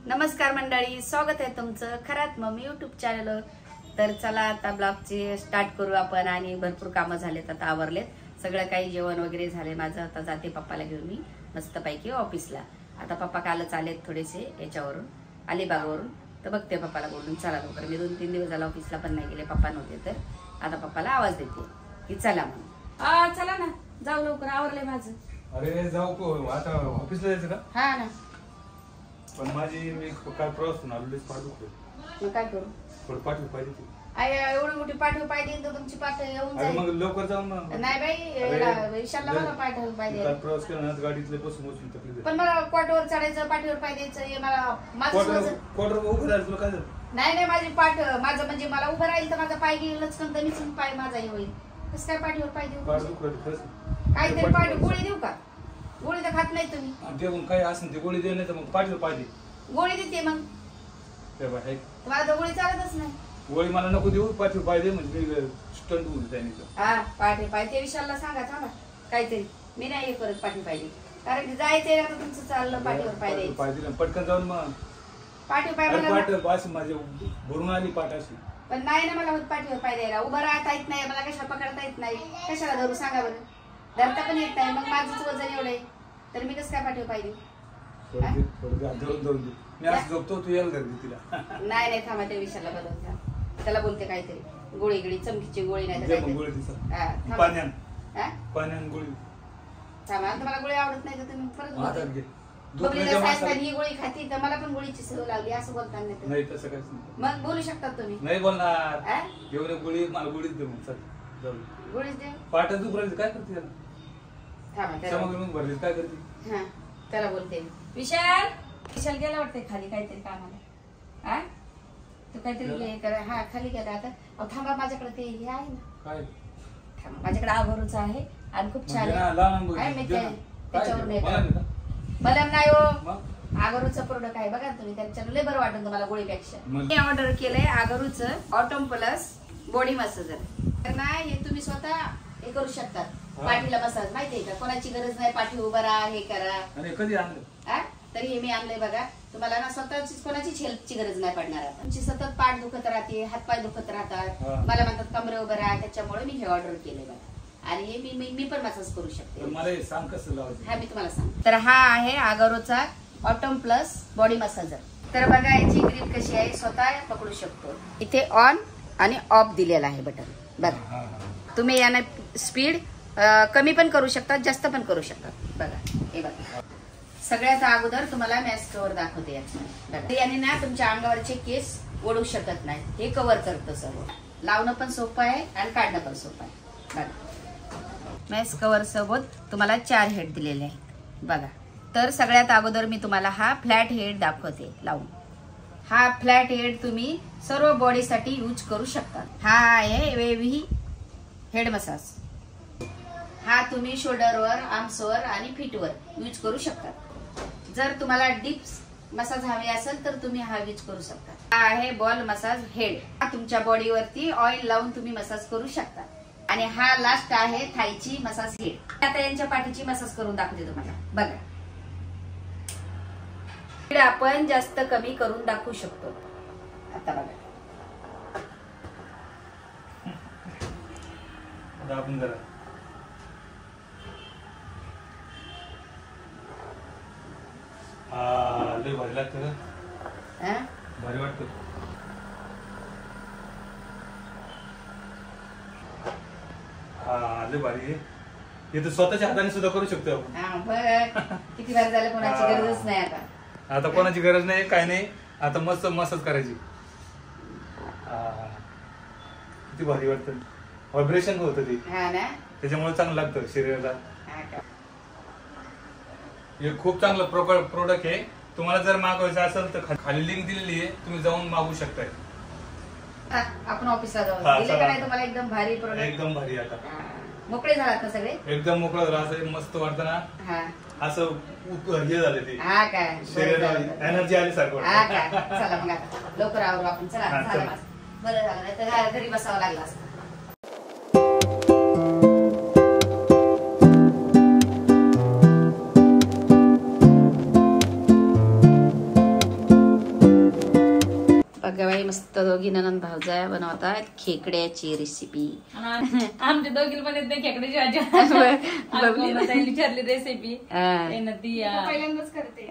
नमस्कार मंडळी, स्वागत आहे तुमचं खरात मम्मी यूट्यूब चॅनल। तर चला आता ब्लॉगची स्टार्ट करू आपण। आणि भरपूर कामं झालेत, आता आवरलेत सगळं काही, जेवण वगैरे झाले माझं। आता जाते पप्पाला घेऊन मी मस्तपैकी ऑफिसला। आता पप्पा कालच आलेत थोडेसे याच्यावरून, अलिबागवरून। तर बघते पप्पाला बोलून चला लवकर। मी 2-3 दिवस झाला ऑफिसला पण नाही गेले, पप्पा नव्हते। तर आता पप्पाला आवाज देते की चला म्हणून। चला ना, जाऊ लवकर, आवरले माझं। अरे जाऊ को आता ऑफिसला जायचं का? हा ना, पण माझी मी काल प्रवास करून आलो, पाठवू मग काय करू? थोडं पाठवू पाहिजे ती। एवढी मोठी पाठवू पाहिजे तर तुमची पाठ येऊन अरे जाईल। मग लवकर जाऊ ना। नाही बाई, विशालला मला पाठवलं पाहिजे। काल प्रवास केला ना, गाडीतले बसून बसून तकलीफ पण मला क्वार्टरवर चढायचं, पाठीवर पाय द्यायचं, हे मला माझं क्वार्टर उभं राहायचं तुला काय झालं? नाही माझी पाठ, माझं म्हणजे मला उभं राहील तर माझा पाय गेलंच पण मीच पाय माझा हे होईल। कसं काय पाठीवर पाय देऊ? पाठ दुखत खरंच काहीतरी पाठ गोळी देऊ का? गोळी तर खात नाही तुम्ही। ते मग काय असेल ते गोळी दे, नाही तर मग पाठीवर पाहिजे गोळी देते मग। तुम्हाला तर गोळी चालतच नाही। गोळी मला नको देऊ, पाठीवर पाहिजे म्हणजे स्टंट होऊन जाईल। हा पाठी पाय ते विशालला सांगा थांबा काहीतरी, मी नाही हे करत पाठी पाहिजे, कारण की जायचंय आता तुमचं चाललं पाठीवर पाय द्यायचं। पाहिजे पटकन जाऊन मग पाठी पाय मला पाठ माझे भरून आली पाठ अशी। पण नाही ना मला होत पाठीवर पाय द्यायला, उभं राहता येत नाही मला, कशाला पकडता येत नाही, कशाला धरू सांगा बरं? धरता पण येत नाही, मग माझंच वजन एवढं आहे तर मी कसं काय पाठीवर पाय देऊ? मी आज झोपतो, तू यायला धरली तिला। नाही थांबा, त्या विषयाला बदलता, त्याला बोलते काहीतरी गोळी गिळी, चमकीची गोळी नाही तर गोळी पाण्यान गोळी थांबा। मला गोळी आवडत नाही तर तुम्ही परत ही गोळी खाती तर मला पण गोळीची सवय लागली असं बोलता नाही तसं काहीच नाही। मग बोलू शकतात तुम्ही? नाही बोलणार, एवढे गोळी मला गोळीच दे मग, चल गोळीच दे। पाठच दुखरायचं काय करते त्याला? थांबा मग भरली काय करते? हा त्याला बोलते, विशाल गेला वाटतंय खाली काहीतरी कामाला। हा तू काहीतरी हे कर, हा खाली गेला आता। थांबा, माझ्याकडे ते हे आहे ना, काय थांबा, माझ्याकडे आभरूच आहे आणि खूप छान आहे, त्याच्यावर मलम नाही हो, आगरूचं प्रोडक्ट आहे बघा तुम्ही, त्याच्यानं लय बरं वाटेल तुम्हाला गोळीपेक्षा। मी ऑर्डर केलंय आगरूचं ऑटोम प्लस बॉडी मसाजर। तर नाही हे तुम्ही स्वतः हे करू शकता, पाठीला मसाज, माहितीये का? कोणाची गरज नाही पाठी उभं राहा हे करा। कधी आणलं? तरी हे मी आणलंय बघा, तुम्हाला ना स्वतःची कोणाचीच हेल्पची गरज नाही पडणार। आता तुमची सतत पाठ दुखत राहते, हातपाय दुखत राहतात, मला म्हणतात कमरे उभं राहा, त्याच्यामुळे मी हे ऑर्डर केलंय बघा। आणि हे मी पण मसाज करू शकते। मला सांग कसं लावायचं? हा मी तुम्हाला सांग। तर हा आहे आगरोचा ऑटोम प्लस बॉडी मसाजर। तर बघा याची ग्रिप कशी आहे, स्वतः पकडू शकतो। इथे ऑन आणि ऑफ दिलेला आहे बटन बघा। तुम्ही याने स्पीड कमी पण करू शकता, जास्त पण करू शकता बघा। हे बघा, सगळ्यात अगोदर तुम्हाला मॅस्क कव्हर दाखवते याचं। याने ना तुमच्या अंगावरचे केस ओढू शकत नाही, हे कव्हर करतं सर्व। लावणं पण सोपं आहे आणि काढणं पण सोपं आहे बघा। मॅस्क कव्हर सोबत तुम्हाला 4 हेड दिलेले आहेत बघा। तर सगळ्यात अगोदर मी तुम्हाला हा फ्लॅट हेड दाखवते लावून। हा फ्लॅट हेड तुम्ही सर्व बॉडीसाठी यूज करू शकता। हा आहे वेव्ही हेड मसाज। हा तुम्ही शोल्डरवर, आर्म्सवर आणि फीटवर यूज करू शकता। जर तुम्हाला डिप्स मसाज हवे असेल तर तुम्ही हा यूज करू शकता। हा आहे बॉल मसाज हेड, हा तुमच्या बॉडीवरती ऑइल लावून तुम्ही मसाज करू शकता। आणि हा लास्ट आहे थाईची मसाज हेड। आता यांच्या पाठीची मसाज करून दाखवते तुम्हाला बघा। आपण जास्त कमी करून दाखवू शकतो आता बघा। दाबून जरा, लय भारी लागतं का? भारी वाटतं। लय भारी आहे हे, तर स्वतःच्या हाताने सुद्धा करू शकतो आपण। किती भारी झालं, कोणाची गरजच नाही आता। आता कोणाची गरज नाही, काय नाही, आता मस्त मसाज करायची। किती भारी वाटतं, व्हायब्रेशन होतं ते, त्याच्यामुळे चांगलं लागतं शरीराला। हे खूप चांगलं प्रोडक्ट आहे। तुम्हाला जर मागवायचं असेल तर खाली लिंक दिलेली आहे, तुम्ही जाऊन मागवू शकताय। आपण ऑफिसला जाऊ दिले का नाही तुम्हाला? एकदम भारी प्रोडक्ट, एकदम भारी। आता मोकळे झालात ना सगळे? एकदम मोकळं झालं, असं मस्त वाटतं ना, असं हे झालं ते, हा काय शरीराला एनर्जी आली सारखं। चला मग आता लवकर आवरू आपण, चला बरं झालं, नाही तर घरी बसावं लागलं असतं। बघा बाई मस्त दोघी ननंद भावजाया बनवतात खेकड्याची रेसिपी. आमच्या दोघीला पण येत नाही खेकड्याची भाजी. विचारली रेसिपी पहिल्यांदाच करते.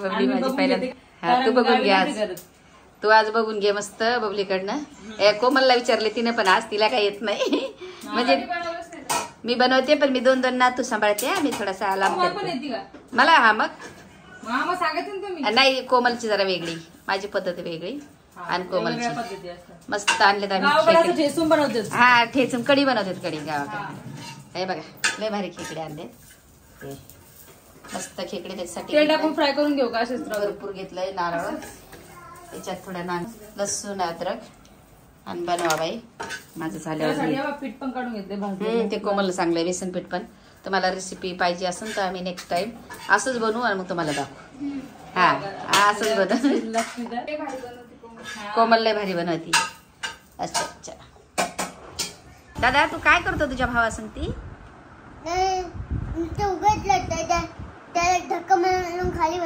बबली माझी पहिल्यांदा. तू बघून घे आज, तू आज बघून घे मस्त बबलीकडनं. कोमलला विचारले तिने पण आज तिला काही येत नाही. म्हणजे मी बनवते पण मी 2 नातू सांभाळते. मी थोडासा आलाम मला. हा मग नाही कोमलची जरा वेगळी, माझी पद्धत वेगळी आणि कोमलची. मस्त आणले आम्ही. हा ठेचून कढी बनवतात कढी गावाकडे. हे बघा लय भारी खेकडे आणले. मस्त खेकडे त्याच्यासाठी टाकून फ्राय करून घेऊ का? भरपूर घेतलंय नारळ, त्याच्यात थोडा लसूण अद्रक आणि बनवा बाई. माझं झाल्यावर पीठ पण काढून घेतले. ते कोमलला सांगलंय बेसन पीठ पण. तुम्हाला रेसिपी पाहिजे असेल तर आम्ही नेक्स्ट टाइम असंच बनवू आणि मग तुम्हाला दाखवू. हा असंच बनव. कोमल लय भारी बनवती. अच्छा अच्छा. दादा तू काय करतो तुझ्या भावा सांगती? त्याला धक्का मारून खाली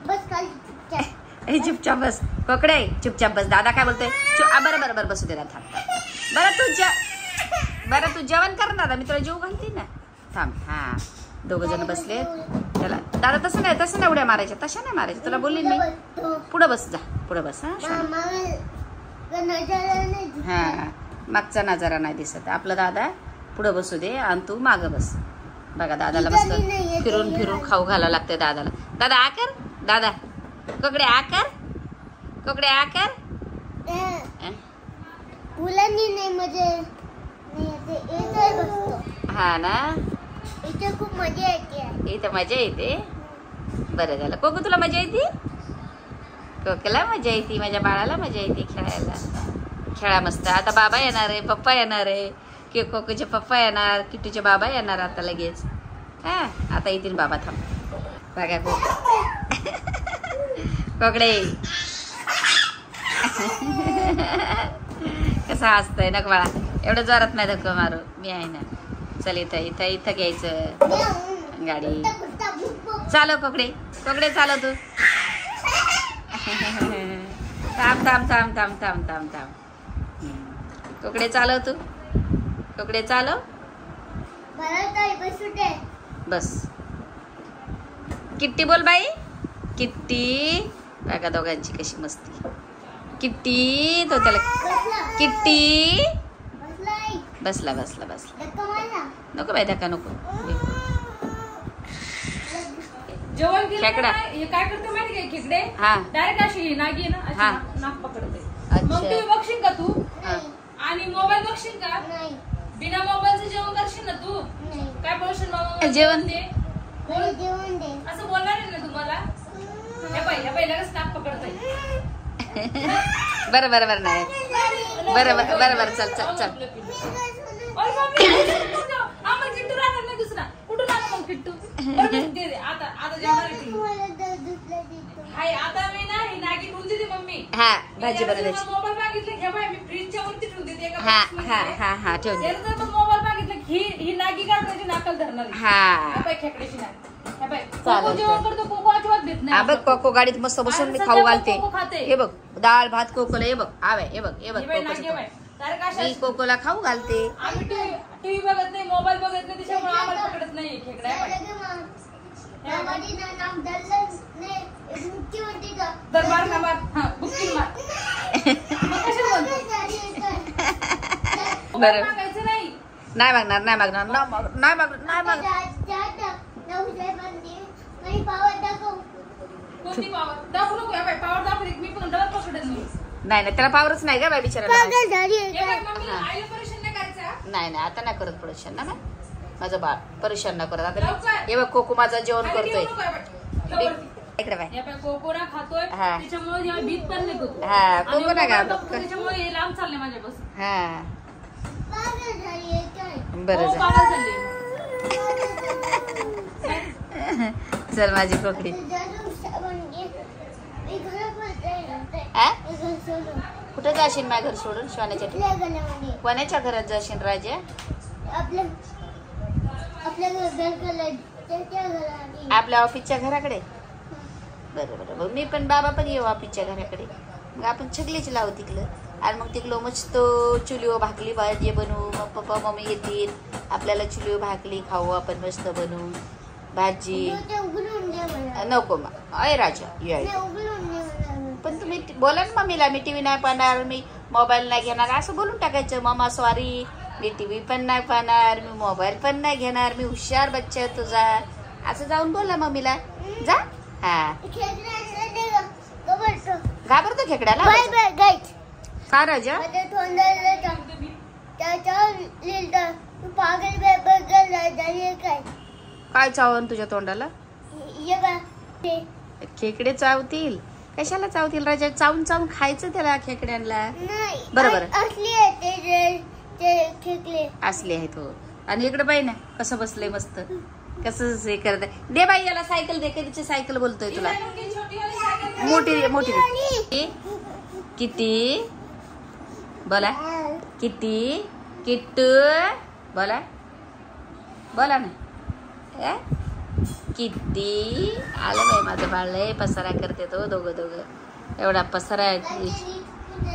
बस खाली चुपचाप बस. कोकडे चुपचाप बस. दादा काय बोलतोय? बरं बरं बरं बसू दे ना. थांब. बरं तू जेवण कर ना दादा, मी तुला जेवू घालते ना. थांब. हा 2 जण बसले. त्याला दादा तसं नाही उड्या मारायच्या, तशा नाही मारायच्या. तुला बोलली मी. पुढं बस जा, पुढं बस. हा मागचा नजारा नाही दिसत. आपला दादा पुढं बसू दे आणि तू मागं बस. बघा दादाला मस्त फिरून फिरून खाऊ घालावं लागतंय दादाला. दादा आकर. दादा कोकडे आकर. कोकडे आकर. मुलांनी नाही मजा. हा ना इथे खूप मजा येते. इथं मजा येते. बरं झालं. कोकू तुला मजा येते? कोकला मजा येते. माझ्या बाळाला मजा येते खेळायला. खेळा मस्त. आता बाबा येणार आहे, पप्पा येणार आहे. कोकूचे पप्पा येणार, किट्टूचे बाबा येणार आता लगेच. हा आता येतील बाबा. थांब. बघा कोकडे कसा हसतोय. नको बाळा एवढं जोरात नाही धक्का मारू. मी आहे ना. चल इथं घ्यायचं गाडी. चालव कोकडे. कोकडे चालव तू. थांब थांब थांब थांब थांब थांब थांब. कोकडे चालव तू. कोकडे चालव. बस. किट्टी बोल बाई. किट्टी. बघा दोघांची कशी मस्ती. किट्टी तो त्याला. किट्टी बसला. नको बाई धक्का नको. जेवण केलं काय करते माहिती काय खेकडे? डायरेक्ट अशी नागी ना नाक पकडते. मग तू बघशील का तू? आणि मोबाईल बघशील का? बिना मोबाईलचं जेवण करशील ना तू? काय बोलशील? जेवण असं बोलणार आहे ना तुम्हाला? ह्या पहिल्याच नाक पकडताय. बरं नाही. बरं चल. किट्टू राहणार नाही दुसरा. कुठून आला मग किट्टू? आता जेवणार आता मी ना ही नागी ठेवून देते मम्मी. हा भाजी बनवायची. मोबाईल मागितलं घ्या बाई, मी फ्रीजच्या वरती ठेवून देते. हा ठेवून दे. मोबाईल मागितलं ही नागी काढण्याची नाकल धरणार. हा खेकड्याची नाग. जेवण करतो कोको अजिबात देत नाही. बघ कोको गाडीत मस्त बसून मी खाऊ घालते. हे बघ डाळ भात कोकोला. हे बघ हे बघ मी कोकोला खाऊ घालते. आम्ही टीव्ही बघत नाही, मोबाईल बघत नाही, त्याच्यामुळे आम्हाला पकडत नाही खेकड्या. दरबार ना मार. हा बुकिंग मार. बरं मागायचं नाही. नाही मागणार. कोणती पावर दाखवू नको. पावर दाखवली मी पण डर पकडत नाही त्याला पावरच नाही का बाय बिचारायला. नाही आता नाही करत परेशान ना माझं बाळ. परेशान ना करत. आता हे बघ कोको माझं जेवण करतोय. इकडे बाय कोको ना खातोय त्याच्यामुळे भीत पण नाही करतो. हा कोको ना का त्याच्यामुळे लांब चालले माझ्यापासून. हा बरं चल माझी कोकडी. कुठे जाशील माझ्या घर सोडून? शिवाण्याच्या कोणाच्या घरात जाशील राजा? आपल्या ऑफिसच्या घराकडे. बरोबर मी पण बाबा पण येऊ ऑफिसच्या घराकडे. मग आपण छगलीची लावू तिकडं आणि मग तिकडं मस्त चुलीवर भाकली भाजी बनवू. मग पप्पा मम्मी येतील आपल्याला चुलीवर भाकली खाऊ आपण मस्त बनवून भाजी. नको मग अय राजा ये पण तुम्ही बोला ना मम्मीला मी टीव्ही नाही पाहणार मी मोबाईल नाही घेणार असं बोलून टाकायचं. मम्मा सॉरी मी टीव्ही पण नाही पाहणार मी मोबाईल पण नाही घेणार मी हुशार बच्चा तुझा असं जाऊन बोला मम्मीला जा. हा घाबरतो खेकड्याला का राजा? काय चावून तुझ्या तोंडाला? खेकडे चावतील कशाला चावतील राजा? चावून चावून खायचं त्याला खेकड्यांना. बरोबर असले आहेत हो. आणि इकडे बाई ना कसं बसलंय मस्त कसं हे करत. दे बाई याला सायकल दे. कधीची सायकल बोलतोय तुला? मोठी मोठी किती बोला किती किट्टू बोला बोला ना किती आलं बाई माझं बाळ लय पसारा करते तो दोघं एवढा पसारा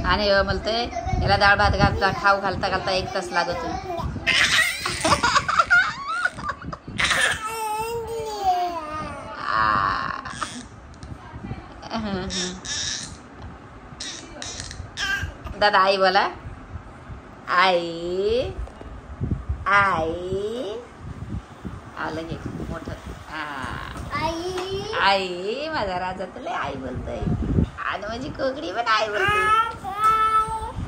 आणि म्हणतोय याला डाळ भात घालता खाऊ घालता घालता 1 तास लागतो. दादा आई बोला आई आई आलं हे मोठं आई माझा राजा तुला आई बोलतोय आणि माझी कोकडी पण आई बोलते.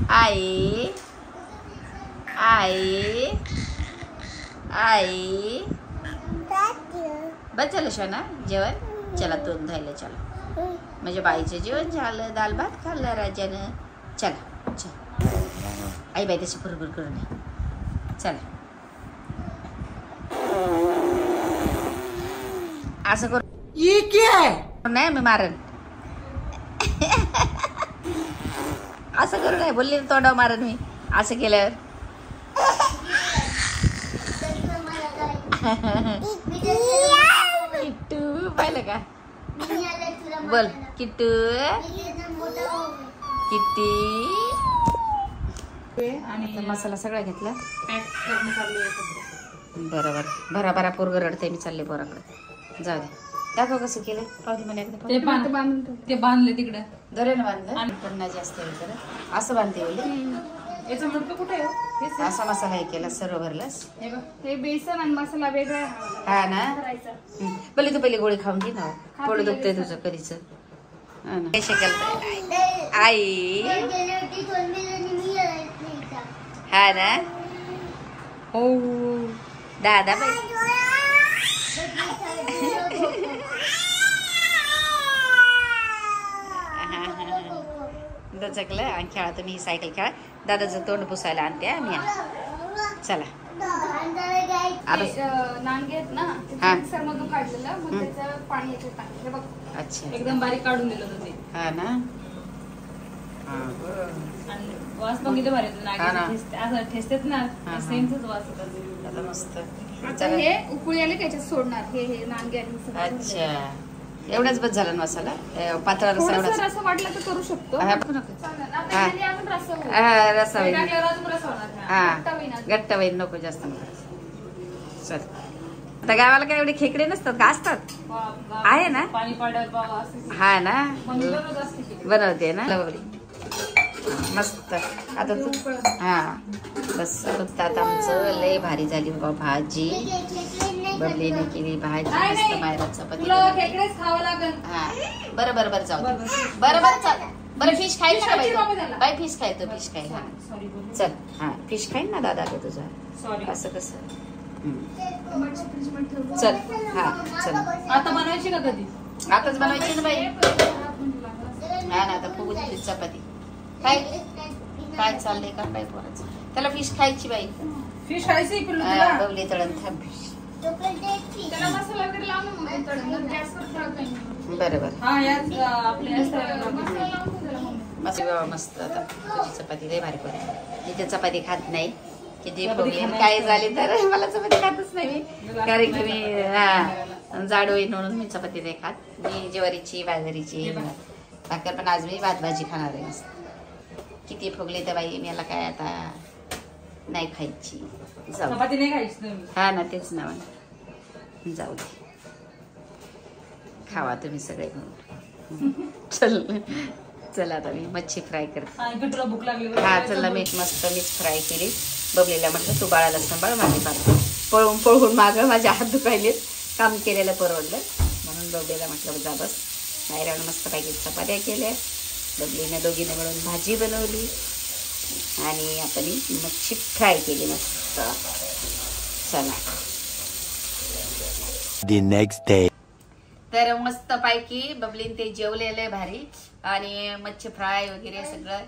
आई आई आई बस झालं शोना जेवण? चला तोंड धायला चला म्हणजे बाईचं जेवण झालं दाल भात खाल्लं राजानं. चला चल आई बाई तशी बरोबर करू नये. चला असं करू नाही मी मारन असं करू नाही बोलली तोंडावर मारन मी असं केल्यावर. किट्टू पाहिलं का? बोल किट्टू किट्टी. आणि मसाला सगळा घेतला बरोबर भराभरा पोरग रडते मी चालले पोराकडे. जाऊ दे दाखव कसं केलं पावती मला एकदा ते बांधले तिकडे दरेनं बांधलं पण नाही जास्त असं बांधते याचा मटका कुठे आहे? असा मसाला हे केला सर्व भरलास. हे बेसन आणि मसाला वेगळा हा ना पहिले तू पहिली गोळी खाऊन घे ना पोट दुखतंय तुझं कधीच. आई हा ना हो दादा बाई दचकलं आणि खेळा तुम्ही ही सायकल खेळा. दादाचं तोंड पुसायला आणते मी. चला नांगे आहेत ना मिक्सर मधून काढलेलं मग त्याचं पाणी याच्यात टाकलं बघ. अच्छा एकदम एकदम बारीक काढून दिलं होतं ते. हा ना आणि वास बघितलं भारी होतं नांगे असं ठेचतेत ना सेमच वास होता मस्त. आता हे उकळी आले त्याच्यात सोडणार हे नांगे आणि अच्छा एवढाच बस झाला मसाला पातळ रसा एवढाच असं वाटलं तर करू शकतो. रसा घट्ट होईल नको जास्त. चल आता गावाला काय एवढे खेकडे नसतात का? असतात आहे ना हा ना बनवते ना मस्त. आता तू हा बस फक्त आता आमचं लय भारी झाली बाबा भाजी. बबलीने केली भाजी मस्त मायरा चपाती. हा बरं बरं बरं जाऊ बरं बरं चाल बरं फिश खाईल ना बाई बाई फिश खाय तो फिश खाईल. हा चल हा फिश खाईल ना दादा ग तुझा असं कसं. चल हा चल आता बनवायची का कधी? आताच बनवायची ना बाई. हा ना आता फुगू दिली चपाती. काय काय चाललंय का काय पोराचं? त्याला फिश खायची बाई. फिश खायची बबली तळण थांब फिश त्याला मसाला वगैरे लावून तळून गॅसवर तळतो. बरोबर मस्त. आता तुझी चपाती लय भारी पडते. इथे चपाती खात नाही किती प्रॉब्लेम काय झाले तर मला चपाती खातच नाही मी कारण की मी हा जाड होईल म्हणून मी चपाती नाही खात. मी ज्वारीची बाजरीची भाकर पण आज मी भात भाजी खाणार आहे मस्त. किती फुगले तर बाई मला काय आता नाही खायची. जाऊ चपाती नाही खायची तुम्ही. हा ना तेच ना जाऊ दे खावा तुम्ही सगळे म्हणून. चल आता मी मच्छी फ्राय करते. तुला भूक लागली हा चला मी मस्त मीच फ्राय केली. बबलीला म्हटलं तू बाळाला सांभाळ माझी पात्र पळून पळून मागं माझे हात दुखायलेत. काम केलेलं परवडलं म्हणून बबलीला म्हटलं जा बस. बाहेर मस्त पैकी चपात्या केल्या. बबलीने दोघीने मिळून भाजी बनवली आणि आपण मच्छी फ्राय केली मस्त. चला The next day. तर मस्त पैकी बबलीन ते जेवलेले भारी आणि मच्छी फ्राय वगैरे सगळं.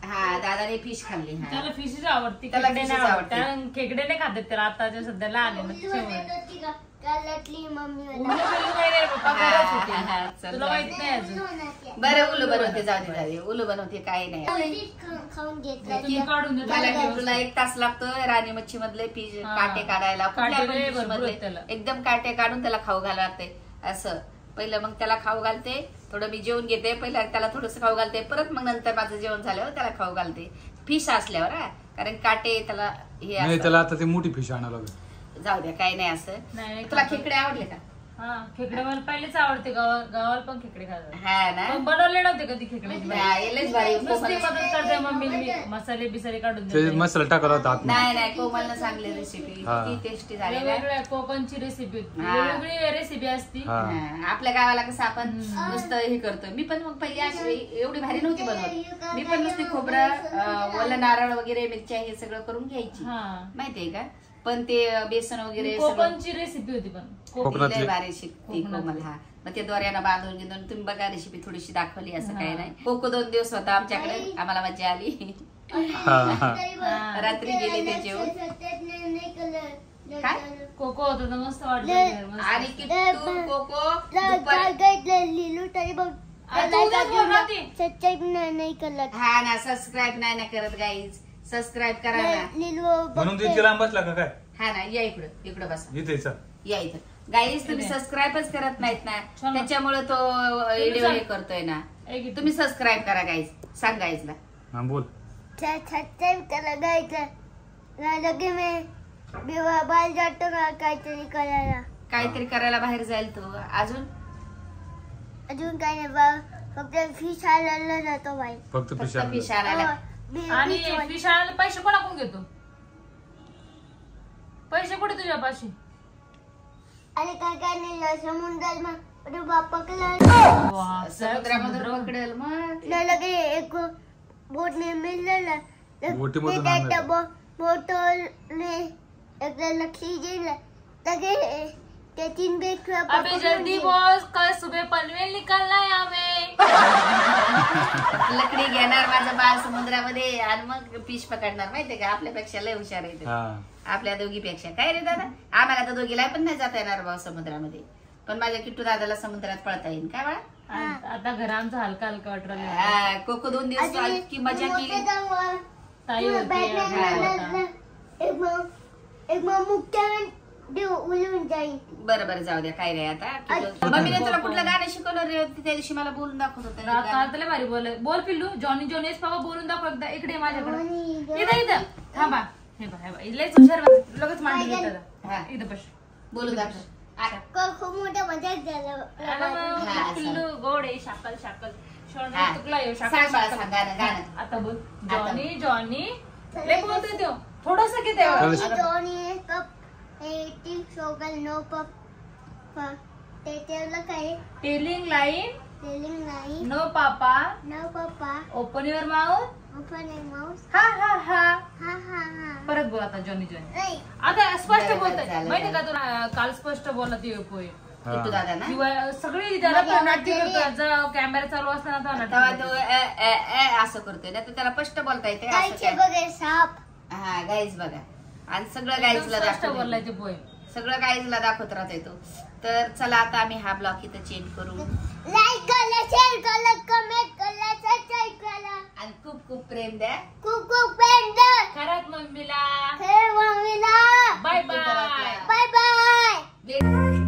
हा दादाने फिश खाल्ली. हा त्याला फिशच आवडती. त्याला फिशच आवडते. खेकडे नाही खात त्याला आताच्या सध्याला आले ना. तुला माहित नाही अजून. बरं उलू बनवते जाऊ दे उलू बनवते काही नाही. तुला 1 तास लागतो राणी मच्छी मधले पीस काटे काढायला. एकदम काटे काढून त्याला खाऊ घालावं लागते. असं पहिलं मग त्याला खाऊ घालते. थोडं मी जेवून घेते. पहिलं त्याला थोडंसं खाऊ घालते. परत मग नंतर माझं जेवण झाल्यावर त्याला खाऊ घालते. फिश असल्यावर कारण काटे त्याला हे त्याला आता ते मोठी फिश आणावं लागेल. जाऊ द्या काही नाही असं. तुला खेकडे आवडले का? हा खेकडे मला पहिलेच आवडते. गावाला पण खेकडे खातात. हा ना बनवले नव्हते कधी खेकडे. नुसती मदत करते मम्मी मसाले बिसाले काढून ते मसाला टाकायला होता. नाही कोमलनं सांगली रेसिपी किती टेस्टी झाली. वेगवेगळ्या कोकणची रेसिपी वेगवेगळी रेसिपी असती. आपल्या गावाला कसं आपण नुसतं हे करतोय. मी पण मग पहिली अशी एवढी भारी नव्हती बनवत. मी पण नुसती खोबरं ओलं नारळ वगैरे मिरच्या हे सगळं करून घ्यायची माहितीये का. पण ते बेसन वगैरे कोकणची रेसिपी होती. पण भारी शिकती कोमल. हा मग ते दोऱ्यानं बांधून घेऊन तुम्ही बघा रेसिपी थोडीशी दाखवली. असं काही नाही. कोको 2 दिवस होता आमच्याकडे. आम्हाला मजा आली. रात्री गेले ते जेवण. काय कोको होतं तर मस्त वाटलं. आणि किट्टू कोको हा ना सबस्क्राईब नाही ना करत गाईज. सबस्क्राईब करा ना. म्हणून तिथे लांब बसला का काय? हा ना या इकडं बसा. इथे या इथं गाईज तुम्ही सबस्क्राईबच करत नाहीत ना. त्याच्यामुळे तो व्हिडिओ हे करतोय ना. तुम्ही सबस्क्राईब करा गाईज. सांग गाईजला. हा बोल. सबस्क्राईब करा गाईज. लगे मी बाहेर जातो का काहीतरी करायला बाहेर जाईल तो. अजून काय नाही फक्त फिश आणायला जातो बाई. फक्त फिश आणायला. आणि फिश आणायला पैसे कोणाकडून घेतो? पैसे कुठे तुझ्यापाशी? अरे काय नाही समुद्रात समुद्रामध्ये पकडेल मग लगे एक बोट ने मिळलं. बोटने एकदा लक्षी गेलं लगे ते 3 बेट. अबे जल्दी बोल कल सुबह पनवेल निकलना है हमें. लकडी घेणार माझं बाळ समुद्रामध्ये आणि मग फिश पकडणार. माहितीये का आपल्यापेक्षा लय हुशार आहे. आपल्या दोघीपेक्षा. काय रे दादा आम्हाला तर दोघीला पण नाही जाता येणार भाऊ समुद्रामध्ये. पण माझ्या किट्टू दादाला समुद्रात पळता येईल. काय बाळा आता घरांचा हलका हलका वाटलं. कोको 2 दिवस की मजा केली. ताई बरं जाऊ द्या काय नाही. आता मम्मीने तुला कुठलं गाणं शिकवलं रे? त्या दिवशी मला बोलून दाखवत होतं. भारी बोल पिल्लू. जॉनी जोनेस बाबा बोलून दाखव एकदा. इकडे माझ्याकडे इथं थांबा. हे बघ लयच हुशार लगेच मांडी घेतात. इथं बस बोलून दाखव. खूप मोठ्या मजा झालं. पिल्लू गोडे शाकल शाकल तुला आता बोल. जॉनी जॉनी लय बोलतोय तो. थोडस घेते जॉनी कप नो पप काय telling lies no papa open your mouth ha ha हा. परत बोल आता जॉनी जॉनी. आता स्पष्ट बोलतोय माहितीये का तुला. काल स्पष्ट बोलला ती पोय सगळी त्याला नाट्य करतो. कॅमेरा चालू असताना तो असं करतोय ना. तर त्याला स्पष्ट बोलता येते. साप. हा गाईज बघा. आणि सगळं गाईजला बोललाय ते पोय. सगळं गाईजला दाखवत राहतोय तो. तर चला आता आम्ही हा ब्लॉग इथं चेंज करू. लाईक करा, शेअर करा, कमेंट करा, सबस्क्राईब करा आणि खूप खूप प्रेम द्या. खूप प्रेम द्या. खरंच मम्मीला. Bye bye. Bye bye.